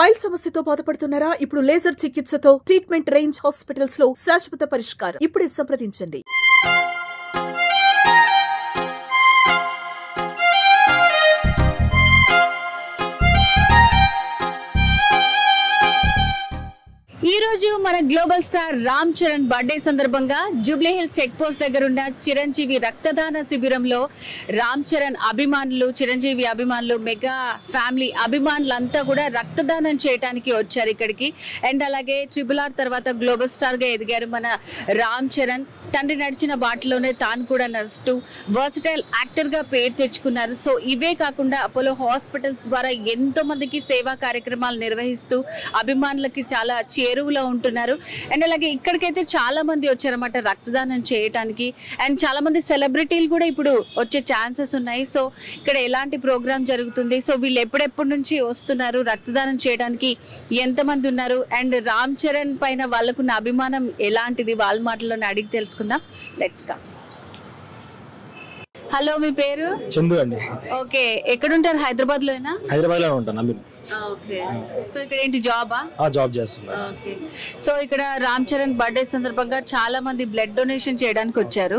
Pile సమస్యతో బాధపడుతున్నారా? ఇప్పుడు లేజర్ చికిత్సతో ట్రీట్మెంట్ రేంజ్ హాస్పిటల్స్ లో శాశ్వత పరిష్కారం. ఇప్పుడే సంప్రదించండి. ఈ రోజు మన global star Ram Charan birthday సందర్భంగా జూబ్లీ హిల్స్ చెక్ పోస్ట్ దగ్గర ఉన్న చిరంజీవి రక్తదాన శిబిరంలో రామ్ చరణ్ అభిమానులు, చిరంజీవి అభిమానులు, మెగా ఫ్యామిలీ అభిమానులంతా కూడా రక్తదానం చేయడానికి వచ్చారు ఇక్కడికి. అండ్ అలాగే RRR తర్వాత గ్లోబల్ స్టార్ గా ఎదిగారు మన రామ్ చరణ్. తండ్రి నడిచిన బాటలోనే తాను కూడా నడుస్తూ వర్సటైల్ యాక్టర్ గా పేరు తెచ్చుకున్నారు. సో ఇవే కాకుండా అపోలో హాస్పిటల్స్ ద్వారా ఎంతో మందికి సేవా కార్యక్రమాలు నిర్వహిస్తూ అభిమానులకి చాలా చేరువలో ఉంటున్నారు. అండ్ అలాగే ఇక్కడికైతే చాలా మంది వచ్చారన్నమాట రక్తదానం చేయడానికి. అండ్ చాలా మంది సెలబ్రిటీలు కూడా ఇప్పుడు వచ్చే ఛాన్సెస్ ఉన్నాయి. సో ఇక్కడ ఎలాంటి ప్రోగ్రామ్ జరుగుతుంది, సో వీళ్ళు ఎప్పుడెప్పటి నుంచి వస్తున్నారు, రక్తదానం చేయడానికి ఎంతమంది ఉన్నారు, అండ్ రామ్ చరణ్ పైన వాళ్ళకున్న అభిమానం ఎలాంటిది, వాళ్ళ మాటల్లోనే అడిగి తెలుసుకుందాం. Let's come. హలో, మీ పేరు? చందు అండి. ఓకే, ఎక్కడ ఉంటారు? హైదరాబాద్ లోనా? హైదరాబాద్ లో ఉంటాను. ఓకే, సో ఇక్కడ ఏంటి జాబా? జాబ్ చేస్తున్నా. ఓకే, సో ఇక్కడ రామ్ చరణ్ బర్త్డే సందర్భంగా చాలా మంది బ్లడ్ డొనేషన్ చేయడానికి వచ్చారు.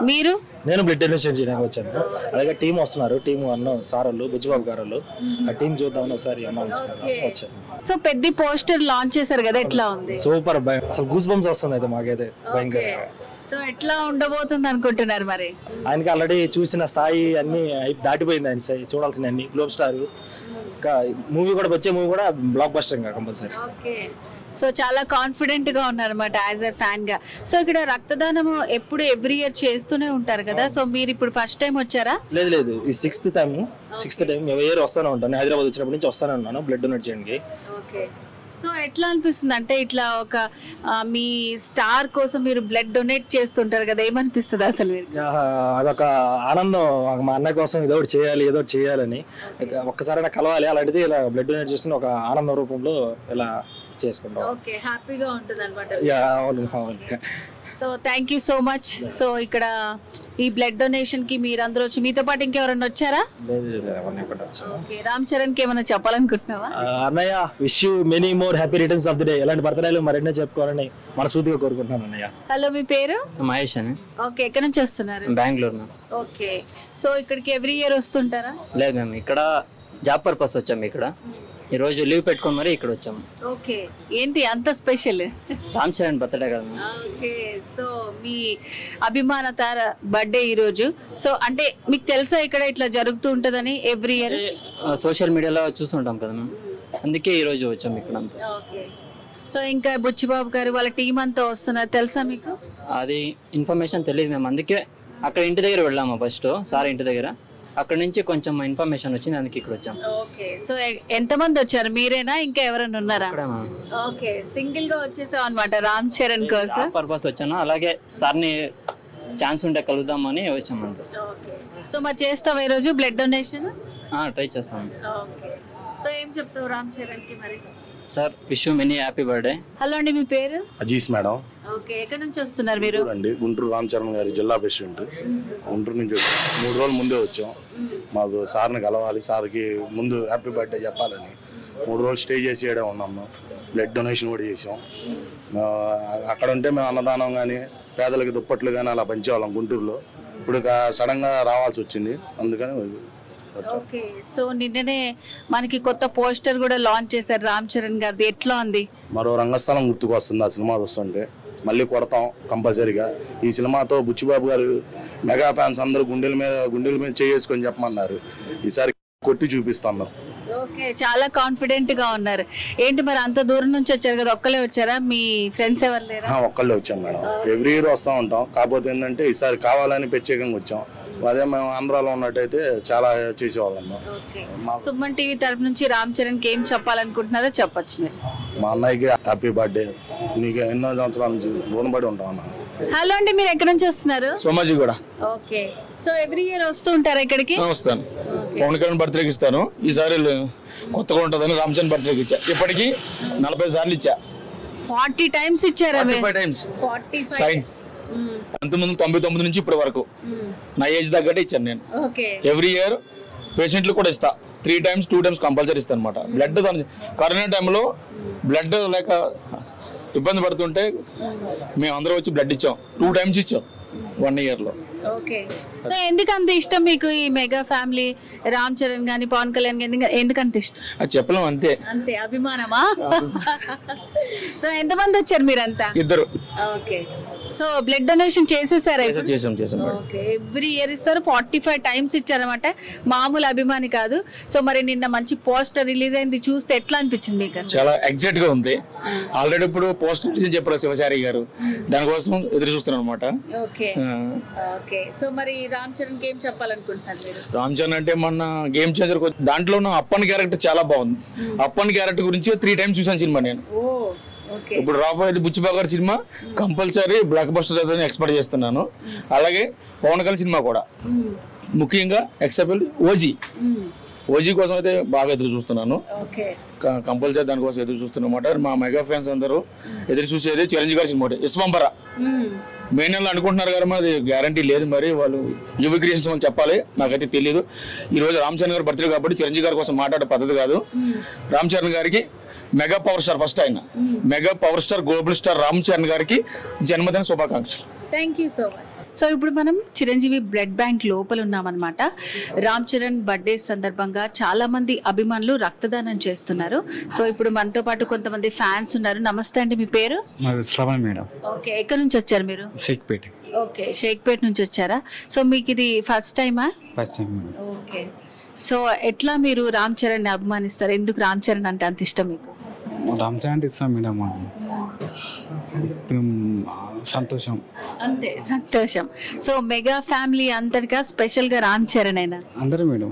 మీరు? నేను బ్లడ్ డొనేషన్ చేయడానికి వచ్చాను. అలాగే టీం వస్తున్నారు. టీం అన్న సారోళ్ళు, బుజ్జిబాబు గారు, ఆ టీం చూద్దామని ఒకసారి వచ్చాను. సో పెద్ద పోస్టర్ లాంచ్ చేశారు కదా, ఎట్లా ఉంది? సూపర్, అసలు గూస్ బంప్స్ వస్తుంది అయితే మాకైతే భయంకరంగా. సో ఎట్లా ఉండబోతుంది అనుకుంటున్నారు మరి? ఆయనకి ఆల్రెడీ చూసిన స్థాయి అన్ని దాటిపోయింది. ఆయన చూడాల్సిన అన్ని గ్లోబల్ స్టార్. మూవీ కూడా వచ్చే మూవీ కూడా బ్లాక్ బస్టర్ ఇంకా కంపల్సరీ. ఓకే, సో చాలా కాన్ఫిడెంట్ గా ఉన్నారన్నమాట యాజ్ ఎ ఫ్యాన్ గా. సో ఇక్కడ రక్తదానం ఎప్పుడు ఎవ్రీ ఇయర్ చేస్తూనే ఉంటారు కదా, సో మీరు ఇప్పుడు ఫస్ట్ టైం వచ్చారా? లేదు, ఈ సిక్స్త్ టైం ఎవరి ఇయర్ వస్తానే ఉంటాను. హైదరాబాద్ వచ్చినప్పటి నుంచి వస్తానే ఉన్నాను బ్లడ్ డొనేట్ చేయడానికి. ఓకే, సో ఎట్లా అనిపిస్తుంది అంటే ఇట్లా ఒక మీ స్టార్ కోసం మీరు బ్లడ్ డొనేట్ చేస్తుంటారు కదా, ఏమనిపిస్తుంది అసలు? అదొక ఆనందం. మా అన్నయ్య కోసం ఏదో ఒకటి చేయాలని ఒక్కసారైనా కలవాలి. అలాంటిది ఇలా బ్లడ్ డొనేట్ చేస్తున్న ఒక ఆనందం రూపంలో ఇలా చేసుకుంటాం. ఓకే, హ్యాపీగా ఉంటుంది అనమాట. అవును. So thank you so much. So ఇక్కడ ఈ బ్లడ్ డొనేషన్ కి మీరందరూ వచ్చి, మీతో పాటు ఇంకెవరన్నా వచ్చారా? రామ్ చరణ్ కి ఏమైనా చెప్పాలనుకుంటున్నావా? అన్నయ్య, wish you many more happy returns of the day. ఇలాంటి బర్త్డేలు మరెన్నో చెప్పుకోవాలని మనస్ఫూర్తిగా కోరుకుంటున్నాను అన్నయ్య. హలో, మీ పేరు? మహేష్ అని. ఓకే, ఎక్కడ నుంచి వస్తున్నారు? బెంగళూరు. ఓకే, సో ఇక్కడికి ఎవ్రీ ఇయర్ వస్తుంటారా? లేదు, మేము ఇక్కడ జాబ్ పర్పస్ వచ్చాము. ఇక్కడ ఈ రోజు లీవ్ పెట్టుకొని మరి ఇక్కడ వచ్చాము. ఓకే, ఏంటి అంత స్పెషల్? రామ్ చరణ్ బర్త్డే కదా. ఓకే, సో మీ అభిమాన తార బర్త్డే ఈ రోజు. సో అంటే మీకు తెలుసా ఇక్కడ ఇట్లా జరుగుతూ ఉంటదని ఎవ్రీ ఇయర్? సోషల్ మీడియాలో చూస్తుంటాం కదా మేము, అందుకే ఈ రోజు వచ్చాము ఇక్కడ అంతా. ఓకే, సో ఇంకా బుచ్చిబాబు గారు వాళ్ళ టీం అంతా వస్తున్నారు, తెలుసా మీకు? అది ఇన్ఫర్మేషన్ తెలియదు మేము, అందుకే అక్కడ ఇంటి దగ్గర వెళ్ళాము ఫస్ట్, సార్ ఇంటి దగ్గర. అక్కడ నుంచి కొంచెం ఇన్ఫర్మేషన్ వచ్చింది, అందుకే ఇక్కడ వచ్చాము. ఓకే, సో ఎంతమంది వచ్చారు? మీరేనా, ఇంకా ఎవరైనా ఉన్నారా? ఓకే, సింగిల్ గా వచ్చేసాం అనమాట రామ్ చరణ్ కోసం. పర్పస్ వచ్చాను, అలాగే సార్ని ఛాన్స్ ఉంటే కలుద్దామని వచ్చాము అంతే. సో మరి చేస్తావా ఈ రోజు బ్లడ్ డొనేషన్? ట్రై చేస్తాము. ఓకే, సో ఏం చెప్తావు రామ్ చరణ్ కి మరి? Sir, wish you many happy birthday. Hello అండి, మీ పేరు? అజీస్ మేడం. ఓకే, ఎక్కడ నుంచి వస్తున్నారు మీరు? గుంటూరు రామ్ చరణ్ గారి జిల్లా ప్రెసిడెంట్. గుంటూరు నుంచి 3 రోజుల ముందే వచ్చాం. మాకు సార్ని కలవాలి, సార్కి ముందు హ్యాపీ బర్త్డే చెప్పాలని 3 రోజులు స్టే చేసి ఉన్నాము. బ్లడ్ డొనేషన్ కూడా చేసాం. అక్కడ ఉంటే మేము అన్నదానం కానీ పేదలకి దుప్పట్లు కానీ అలా పంచేవాళ్ళం గుంటూరులో. ఇప్పుడు సడన్గా రావాల్సి వచ్చింది, అందుకని. ఓకే, సో నిన్ననే మనకి కొత్త పోస్టర్ కూడా లాంచ్ చేశారు రామ్ చరణ్ గారిది, ఎట్లా ఉంది? మరో రంగస్థలం గుర్తుకు వస్తుంది ఆ సినిమా వస్తుంటే. మళ్ళీ కొడతాం కంపల్సరీగా. ఈ సినిమాతో బుచ్చిబాబు గారు మెగా ఫ్యాన్స్ అందరూ గుండెల మీద చేసుకొని చెప్పమన్నారు. ఈసారి కొట్టి చూపిస్తాను. ఓకే, చాలా కాన్ఫిడెంట్ గా ఉన్నారు. ఏంటి మరి అంత దూరం నుంచి వచ్చారు కదా, ఒక్కలే వచ్చారా? మీ ఫ్రెండ్స్ ఎవరు లేరా? ఒక్కళ్ళే వచ్చాం మేడం. ఎవ్రీ ఇయర్ వస్తూ ఉంటాం, కాకపోతే ఏంటంటే ఈసారి కావాలని ప్రత్యేకంగా వచ్చాం. అదే మేము ఆంధ్రాలో ఉన్నట్టయితే చాలా చేసేవాళ్ళం. సుమన్ టీవీ తరపు నుంచి రామ్ చరణ్ కి ఏం చెప్పాలనుకుంటున్నారో చెప్పొచ్చు మీరు. మా అన్నయ్యకి హ్యాపీ బర్త్డే. నీకు ఎన్నో సంవత్సరాల నుంచి రుణపడి ఉంటాం అన్న. హలో అండి, మీరు ఎక్కడి నుంచి వస్తున్నారు? సోమాజీ కూడా. ఓకే, సో ఎవ్రీ ఇయర్ వస్తూ ఉంటారా ఇక్కడికి? వస్తాను. పవన్ కళ్యాణ్ బర్త్డేకి ఇస్తాను. ఈసారి కొత్తగా ఉంటుందని రామ్ చరణ్ బర్త్డేకి ఇచ్చా. ఇప్పటికి 40 సార్లు ఇచ్చా. 40 టైమ్స్ ఇచ్చారా? 45 టైమ్స్ సైన్. అంతకుముందు 99 నుంచి ఇప్పటి వరకు నా ఏజ్ తగ్గట్టే ఇచ్చాను నేను. ఎవ్రీ ఇయర్ పేషెంట్లు కూడా ఇస్తా. 3 times 2 times కంపల్సరీ ఇస్తాను అనమాట. బ్లడ్ కరోనా టైంలో బ్లడ్ లేక ఇబ్బంది పడుతుంటే మేము అందరూ వచ్చి బ్లడ్ ఇచ్చాం. 2 times ఇచ్చాం 1 yearలో. ఓకే. సో ఎందుకంత ఇష్టం మీకు ఈ మెగా ఫ్యామిలీ, రామ్ చరణ్ గాని పవన్ కళ్యాణ్ గాని ఎందుకంత ఇష్టం? అది చెప్పలేం, అంతే. అంతే అభిమానమా? సో ఎంతమంది వచ్చారు మీరంతా? 2. ఓకే. సో బ్లడ్ డొనేషన్ చేసేసారా? చేసాం. ఓకే. ఎవ్రీ ఇయర్ ఇస్తారు, 45 times ఇచ్చారన్నమాట. మామూలు అభిమాని కాదు. సో మరి నిన్న మంచి పోస్టర్ రిలీజ్ అయింది, చూస్తే ఎట్లా అనిపించింది మీకు? చాలా ఎగ్జైట్ గా ఉంది. ఆల్రెడీ ఇప్పుడు పోస్టర్ రిలీజ్ చెప్పారు శివచారి గారు, దానికోసం ఎదురు చూస్తున్నాం అనమాట. ఓకే. సో మరి రామ్ చరణ్ కి ఏం చెప్పాలనుకుంటున్నారు మీరు? రామ్ చరణ్ అంటే మొన్న గేమ్ చేంజర్ దాంట్లో ఉన్న అప్పన్ క్యారెక్టర్ చాలా బాగుంది. అప్పన్ క్యారెక్టర్ గురించి 3 times చూసాను సినిమా నేను. ఇప్పుడు రాబోయేది బుచ్చిబాగారు సినిమా కంపల్సరీ బ్లాక్ బస్టర్ అవుతుందని ఎక్స్పెక్ట్ చేస్తున్నాను. అలాగే పవన్ కళ్యాణ్ సినిమా కూడా, ముఖ్యంగా ఎక్సెప్ట్ ఓజీ కోసం అయితే బాగా ఎదురు చూస్తున్నాను. కంపల్సరీ దానికోసం ఎదురు చూస్తున్నమాట. మా మెగా ఫ్యాన్స్ అందరూ ఎదురు చూసేది చిరంజీవి గారి సినిమా విశ్వంబర. మే నెలలో అనుకుంటున్నారు కదా, మరి గ్యారంటీ లేదు. మరి వాళ్ళు యువ క్రియేషన్స్ అని చెప్పాలి, నాకైతే తెలియదు. ఈ రోజు రామ్ చరణ్ గారి బర్త్డే కాబట్టి చిరంజీవి గారి కోసం మాట్లాడే పద్ధతి కాదు. రామ్ చరణ్ గారికి మెగా పవర్ స్టార్, ఫస్ట్ ఆయన mega power star global star Ram Charan గారికి జన్మదిన శుభాకాంక్షలు. Thank you so much. So ఇప్పుడు మనం చిరంజీవి బ్లడ్ బ్యాంక్ లోపల ఉన్నామన్నమాట. రామ్ చరణ్ బర్త్డే సందర్భంగా చాలా మంది అభిమానులు రక్తదానం చేస్తున్నారు. సో ఇప్పుడు మనతో పాటు కొంతమంది ఫ్యాన్స్ ఉన్నారు. నమస్తే అండి, మీ పేరు? శ్రవణ్ మేడం. ఓకే. ఎక్కడి నుంచి వచ్చారు మీరు? షేక్పేట్. ఓకే, షేక్పేట్ నుంచి వచ్చారా? సో మీకు ఇది ఫస్ట్ టైమా? First time. ఓకే. సో ఎట్లా మీరు రామ్ చరణ్ ని అభిమానిస్తారు? ఎందుకు రామ్ చరణ్ అంటే అంత ఇష్టం మీకు? రామ్ చరణ్ అంటే ఇస్తాం మేడం, సంతోషం, అంతే సంతోషం. సో మెగా ఫ్యామిలీ అంతటిగా స్పెషల్ గా రామ్ చరణ్ అయినా అందరూ మేడం.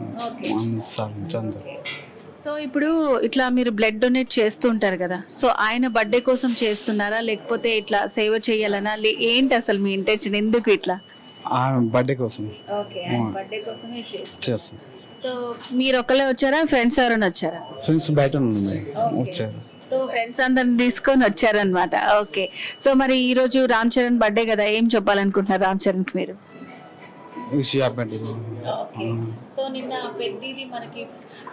సో ఇప్పుడు ఇట్లా మీరు బ్లడ్ డొనేట్ చేస్తూ ఉంటారు కదా, సో ఆయన బర్త్డే కోసం చేస్తున్నారా లేకపోతే ఇట్లా సేవ చేయాలనా, ఏంటి అసలు మీ ఇంటెన్షన్? ఎందుకు ఇట్లా? బర్త్డే కోసం. ఓకే, బర్త్డే కోసమే చేస్తాం. సో మీరు ఒక్కలే వచ్చారా, ఫ్రెండ్స్ ఎవరైనా వచ్చారా? ఫ్రెండ్స్ బయట వచ్చారు. సో ఫ్రెండ్స్ అందరిని తీసుకొని వచ్చారనమాట. ఓకే. సో మరి ఈ రోజు రామ్ చరణ్ బర్త్డే కదా, ఏం చెప్పాలనుకుంటున్నారు రామ్ చరణ్ కి మీరు? సో నిన్న పెద్దది మనకి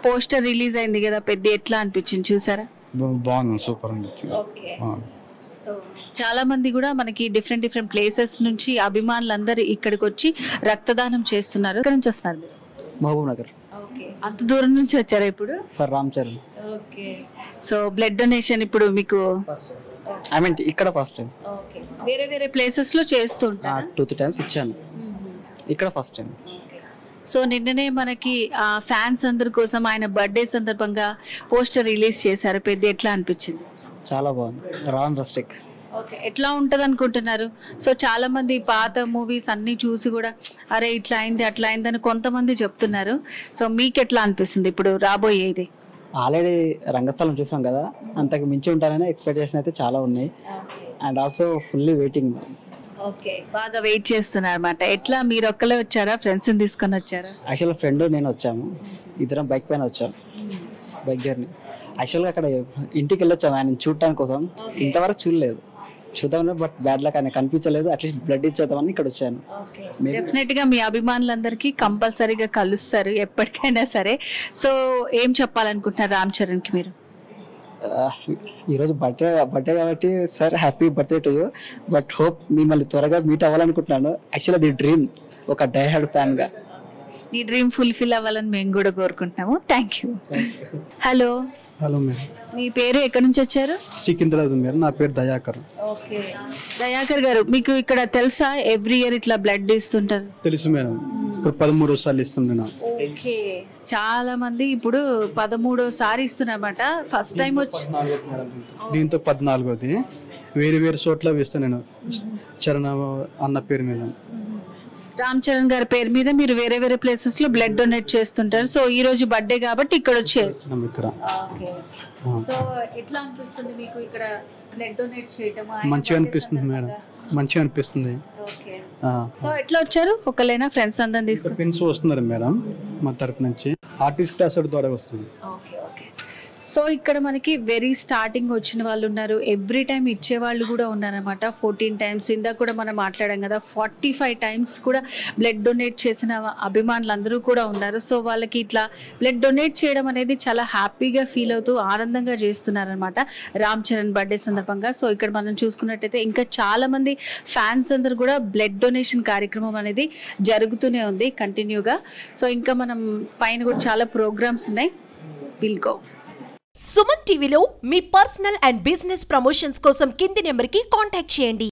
పోస్టర్ రిలీజ్ అయింది కదా, పెద్ద ఎట్లా అనిపించింది చూసారా? బాగుంది, సూపర్ అనిపించింది. ఓకే. చాలా మంది కూడా మనకి డిఫరెంట్ ప్లేసెస్ నుంచి అభిమానులందరూ ఇక్కడికి వచ్చి రక్తదానం చేస్తున్నారు. ఇక్కడ నుంచి వస్తున్నారు మీరు? మహబూబ్ నగర్. ఓకే. అంత దూరం నుంచి వచ్చారా ఇప్పుడు? For Ram Charan. Okay. So blood donation ఇప్పుడు మీకు ఐ మీన్ ఇక్కడ ఫస్ట్ టైం. ఓకే. వేరే ప్లేసెస్ లో చేస్తుంటారు? 2-3 times ఇచ్చాను, ఇక్కడ ఫస్ట్ టైం. సో నిన్ననే మనకి ఫ్యాన్స్ అందరి కోసం ఆయన బర్త్డే సందర్భంగా పోస్టర్ రిలీజ్ చేశారు, పెద్ద ఎట్లా అనిపించింది? చాలా బాగుంది, రామ్ రస్టిక్. ఓకే. ఎట్లా ఉంటది అనుకుంటున్నారు? సో చాలా మంది పాత మూవీస్ అన్ని చూసి కూడా అరే ఇట్లా అయింది అట్లా అయిందని కొంతమంది చెప్తున్నారు. సో మీకు ఎట్లా అనిపిస్తుంది ఇప్పుడు రాబోయేది? ఆల్రెడీ రంగస్థలం చూసాం కదా, అంతకు మించి ఉంటారని ఎక్స్పెక్టేషన్ అయితే చాలా ఉన్నాయి. And also fully waiting. Okay, బాగా వెయిట్ చేస్తున్నారు అన్నమాట. ఎట్లా మీరు ఒక్కలే వచ్చారా, ఫ్రెండ్స్ ని తీసుకొని వచ్చారా? యాక్చువల్గా ఫ్రెండ్ నేను వచ్చాము, ఇద్దరం బైక్ పైన వచ్చాము, బైక్ జర్నీ. యాక్చువల్గా అక్కడ ఇంటికి వెళ్ళొచ్చాము ఆయన చూడటానికి కోసం, ఇంతవరకు చూడలేదు, చూద్దాం బట్ బ్యాడ్ లక్ ఆయన కనిపించలేదు. అట్లీస్ట్ బ్లడ్ ఇచ్చేద్దామని ఇక్కడ వచ్చాను. డెఫినెట్ గా మీ అభిమానులందరికీ కంపల్సరీగా కలుస్తారు ఎప్పటికైనా సరే. సో ఏం చెప్పాలనుకుంటున్నారు రామ్ చరణ్ కి మీరు? ఈరోజు బర్త్డే కాబట్టి sir happy birthday to you. But hope మిమ్మల్ని త్వరగా మీట్ అవ్వాలనుకుంటున్నాను. యాక్చువల్లీ ది డ్రీమ్, ఒక డైహార్డ్ ఫ్యాన్ గా. నీ డ్రీమ్ ఫుల్ఫిల్ అవ్వాలని మేము కూడా కోరుకుంటున్నాము. Thank you. Hello. Hello madam. మీ పేరు ఎక్కడి నుంచి వచ్చారు? సికింద్రాబాద్ మేడం. నా పేరు దయాకర్. ఓకే. దయాకర్ గారు, మీకు ఇక్కడ తెలుసా ఎవ్రీ ఇయర్ ఇట్లా బ్లడ్ ఇస్తుంటారు? తెలుసు మేడం, ఇప్పుడు 13వ సార్లు ఇస్తున్నాను. ఓకే. చాలా మంది ఇప్పుడు 13వసారి ఇస్తున్నారన్నమాట. ఫస్ట్ టైం వచ్చి దీంతో 14వది. వేరు చోట్ల వేస్తాను నేను, చరణ్ అన్న పేరు మీద. రామ్ చరణ్ గారి పేరు మీద మీరు వేరే ప్లేసెస్ లో బ్లడ్ డొనేట్ చేస్తుంటారు. సో ఈ రోజు బర్త్డే కాబట్టి ఇక్కడ వచ్చారు. సో ఎట్లా అనిపిస్తుంది మీకు ఇక్కడ బ్లడ్ డొనేట్ చేయడం? మంచిగా అనిపిస్తుంది మేడం, మంచిగా అనిపిస్తుంది. సో ఎట్లా వచ్చారు? ఒకలేనా ఫ్రెండ్స్ అందరిని తీసుకుని? ఫ్రెండ్స్ వస్తున్నారు మేడం మా తరపు నుంచి, ఆర్టిస్ట్ క్లాస్ ద్వారా వస్తుంది. సో ఇక్కడ మనకి వెరీ స్టార్టింగ్ వచ్చిన వాళ్ళు ఉన్నారు, ఎవ్రీ టైం ఇచ్చే వాళ్ళు కూడా ఉన్నారనమాట. 14 టైమ్స్ ఇందాక కూడా మనం మాట్లాడాం కదా, 45 టైమ్స్ కూడా బ్లడ్ డొనేట్ చేసిన అభిమానులు అందరూ కూడా ఉన్నారు. సో వాళ్ళకి ఇట్లా బ్లడ్ డొనేట్ చేయడం అనేది చాలా హ్యాపీగా ఫీల్ అవుతూ ఆనందంగా చేస్తున్నారనమాట రామ్ చరణ్ బర్త్డే సందర్భంగా. సో ఇక్కడ మనం చూసుకున్నట్టయితే ఇంకా చాలా మంది ఫ్యాన్స్ అందరూ కూడా బ్లడ్ డొనేషన్ కార్యక్రమం అనేది జరుగుతూనే ఉంది కంటిన్యూగా. సో ఇంకా మనం పైన కూడా చాలా ప్రోగ్రామ్స్ ఉన్నాయి. Will go. సుమన్ టీవీలో మీ పర్సనల్ అండ్ బిజినెస్ ప్రమోషన్స్ కోసం కింది నెంబర్కి కాంటాక్ట్ చేయండి.